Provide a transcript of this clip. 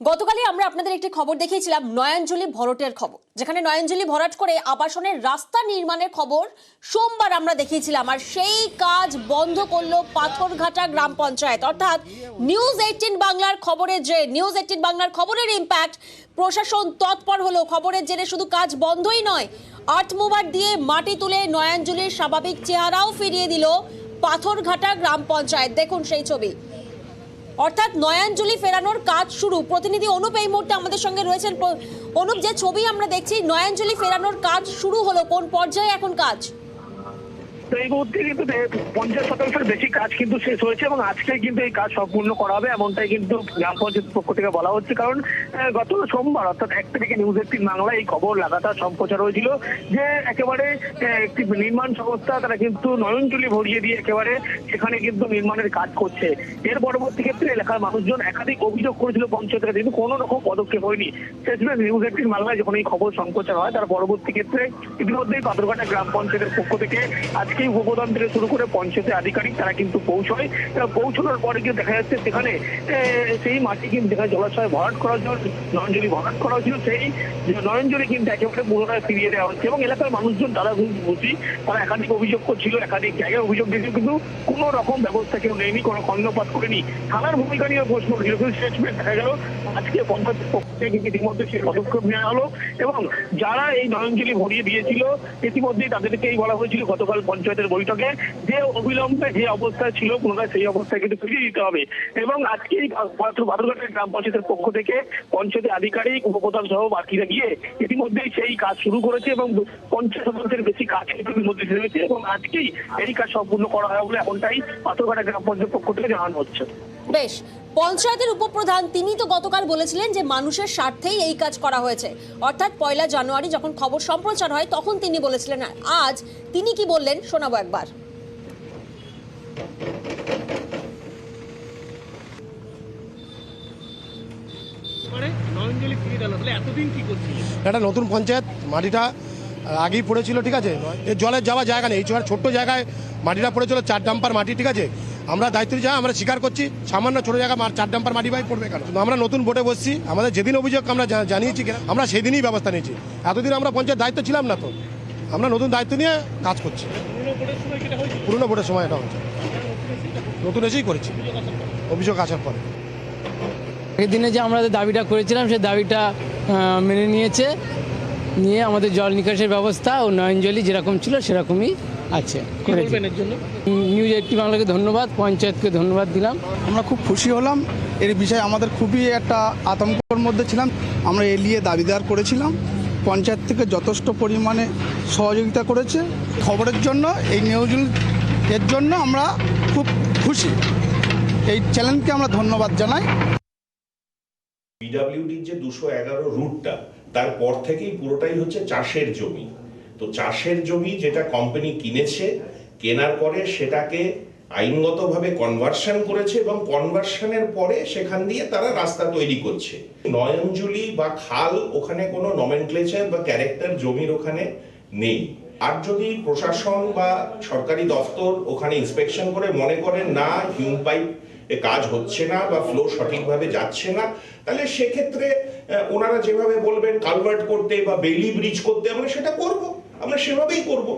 গতকালই আমরা আপনাদের একটি খবর দেখিয়েছিলাম নয়নজলি ভরাটের খবর, যেখানে নয়নজলি ভরাট করে আবাসনের রাস্তা নির্মাণের খবর সোমবার আমরা দেখিয়েছিলাম। আর সেই কাজ বন্ধ করলো পাথরঘাটা গ্রাম পঞ্চায়েত। অর্থাৎ নিউজ 18 বাংলার খবরের যে নিউজ 18 বাংলার খবরের ইম্প্যাক্ট, প্রশাসন তৎপর হলো। খবরের জেরে শুধু কাজ বন্ধই নয়, আর্থ মুভার দিয়ে মাটি তুলে নয়নজলির স্বাভাবিক চেহারাও ফিরিয়ে দিল পাথরঘাটা গ্রাম পঞ্চায়েত। দেখুন সেই ছবি। অর্থাৎ নয়নজলি ফেরানোর কাজ শুরু। প্রতিনিধি অনুপ এই মুহূর্তে আমাদের সঙ্গে রয়েছেন। অনুপ, যে ছবি আমরা দেখছি, নয়নজলি ফেরানোর কাজ শুরু হলো, কোন পর্যায়ে এখন কাজ? তো এই মুহূর্তে কিন্তু 50% বেশি কাজ কিন্তু শেষ হয়েছে এবং আজকে কিন্তু এই কাজ সম্পূর্ণ করা হবে, এমনটাই কিন্তু গ্রাম পঞ্চায়েতের পক্ষ থেকে বলা হচ্ছে। কারণ গত সোমবার অর্থাৎ 1 তারিখে নিউজ 18 বাংলা এই খবর লাগাতার সম্প্রচার হয়েছিল যে একেবারে একটি নির্মাণ সংস্থা তারা কিন্তু নয়নজলি ভরিয়ে দিয়ে একেবারে সেখানে কিন্তু নির্মাণের কাজ করছে। এর পরবর্তী ক্ষেত্রে এলাকার মানুষজন একাধিক অভিযোগ করেছিল পঞ্চায়েতের, কিন্তু কোনো রকম পদক্ষেপ হয়নি। শেষমেশ নিউজ 18 বাংলায় যখন এই খবর সম্প্রচার হয়, তার পরবর্তী ক্ষেত্রে ইতিমধ্যেই পাথরঘাটা গ্রাম পঞ্চায়েতের পক্ষ থেকে আজকে উপপ্রধান থেকে শুরু করে পঞ্চায়েতের আধিকারিক তারা কিন্তু পৌঁছায়। পৌঁছানোর পরে কিন্তু দেখা যাচ্ছে সেখানে সেই মাটি কিন্তু যেখানে জলাশয় ভরাট করার জন্য নয়নজলি ভরাট করা হয়েছিল, সেই নয়নজলি কিন্তু একেবারে পুনরায় ফিরিয়ে দেওয়া হচ্ছে। এবং এলাকার মানুষজন তারা কিন্তু বুঝি তারা একাধিক অভিযোগ করছিল, একাধিক জায়গায় অভিযোগ দিয়েছিল, কিন্তু কোনো রকম ব্যবস্থা কেউ নেয়নি, কোনো কর্ণপাত করেনি। থানার ভূমিকা নিয়ে প্রশ্ন উঠেছিল, কিন্তু শেষমেশ দেখা গেল আজকে পঞ্চায়েতের পক্ষ থেকে কিন্তু ইতিমধ্যে সেই পদক্ষেপ নেওয়া হলো এবং যারা এই নয়নজলি ভরিয়ে দিয়েছিল ইতিমধ্যেই তাদেরকেই বলা হয়েছিল গতকাল পঞ্চায়েতের বৈঠকে যে অবিলম্বে যে অবস্থায় ছিল পুনরায় সেই অবস্থায় কিন্তু ফিরিয়ে দিতে হবে। এবং আজকে পাথরঘাটা গ্রাম পঞ্চায়েতের পক্ষ থেকে পঞ্চায়েতের আধিকারিক উপপ্রধান সহ বাকিরা গিয়ে ইতিমধ্যেই সেই কাজ শুরু করেছে এবং 50% বেশি কাজ ইতিমধ্যে হয়েছে এবং আজকেই এই কাজ সম্পূর্ণ করা হয় বলে এমনটাই পাথরঘাটা গ্রাম পঞ্চায়েত পক্ষ থেকে জানানো হচ্ছে। বেশ, পঞ্চায়েতের উপপ্রধান তিনি তো গতকাল বলেছিলেন যে মানুষের স্বার্থেই এই কাজ করা হয়েছে। অর্থাৎ 1 জানুয়ারি যখন খবর সম্প্রচার হয় তখন তিনি বলেছিলেন। আজ তিনি কি বললেন শোনাবো একবার। একটা নতুন পঞ্চায়েত, মাটিটা আগেই পড়েছিল, ঠিক আছে, এর জলের যাওয়া জায়গা নেই। এই ছোট্ট জায়গায় মাটিটা পড়েছিল, 4 ডাম্পার মাটি, ঠিক আছে। আমরা দায়িত্ব যা আমরা স্বীকার করছি, সামান্য ছোট জায়গা 4 ডাম্পার মাটি ভাই পড়বে কেন? আমরা নতুন বোর্ডে বসছি, আমাদের যেদিন অভিযোগ আমরা জানিয়েছি আমরা সেই দিনই ব্যবস্থা নিয়েছি। এতদিন আমরা পঞ্চায়েত দায়িত্ব ছিলাম না, তো আমরা নতুন দায়িত্ব নিয়ে কাজ করছি। পুরনো বোর্ডের সময় এটা হচ্ছে, নতুন এসেই করেছি অভিযোগ আসার পরে। আগের দিনে যে আমরা দাবিটা করেছিলাম সেই দাবিটা মেনে নিয়ে আমাদের জল নিকাশের ব্যবস্থা ও নয়নজলি যেরকম ছিল সেরকমই আছে। নিউজ 18 বাংলাকে ধন্যবাদ, পঞ্চায়েতকে ধন্যবাদ দিলাম। আমরা খুব খুশি হলাম। এর বিষয়ে আমাদের খুবই একটা আতঙ্কের মধ্যে ছিলাম। আমরা এ নিয়ে দাবিদার করেছিলাম, পঞ্চায়েত থেকে যথেষ্ট পরিমাণে সহযোগিতা করেছে। খবরের জন্য এই নিউজ এর জন্য আমরা খুব খুশি। এই চ্যানেলকে আমরা ধন্যবাদ জানাই। পিডব্লিউডির যে 211 রুটটা, তারপর থেকেই পুরোটাই হচ্ছে চাষের জমি। তো চাষের জমি যেটা কোম্পানি কিনেছে, কেনার পরে সেটাকে আইনগতভাবে কনভার্সন করেছে এবং কনভার্সনের পরে সেখান দিয়ে তারা রাস্তা তৈরি করছে। নয়নজলি বা খাল, ওখানে কোনো নমেনক্লেচার বা ক্যারেক্টার জমির ওখানে নেই। আর যদি প্রশাসন বা সরকারি দপ্তর ওখানে ইন্সপেকশন করে মনে করেন না হিউম পাইপ কাজ হচ্ছে না বা ফ্লো সঠিকভাবে যাচ্ছে না, তাহলে সেক্ষেত্রে ওনারা যেভাবে বলবেন কালভার্ট করতে বা বেইলি ব্রিজ করতে, আমরা সেটা করব, আমরা সেভাবেই করব।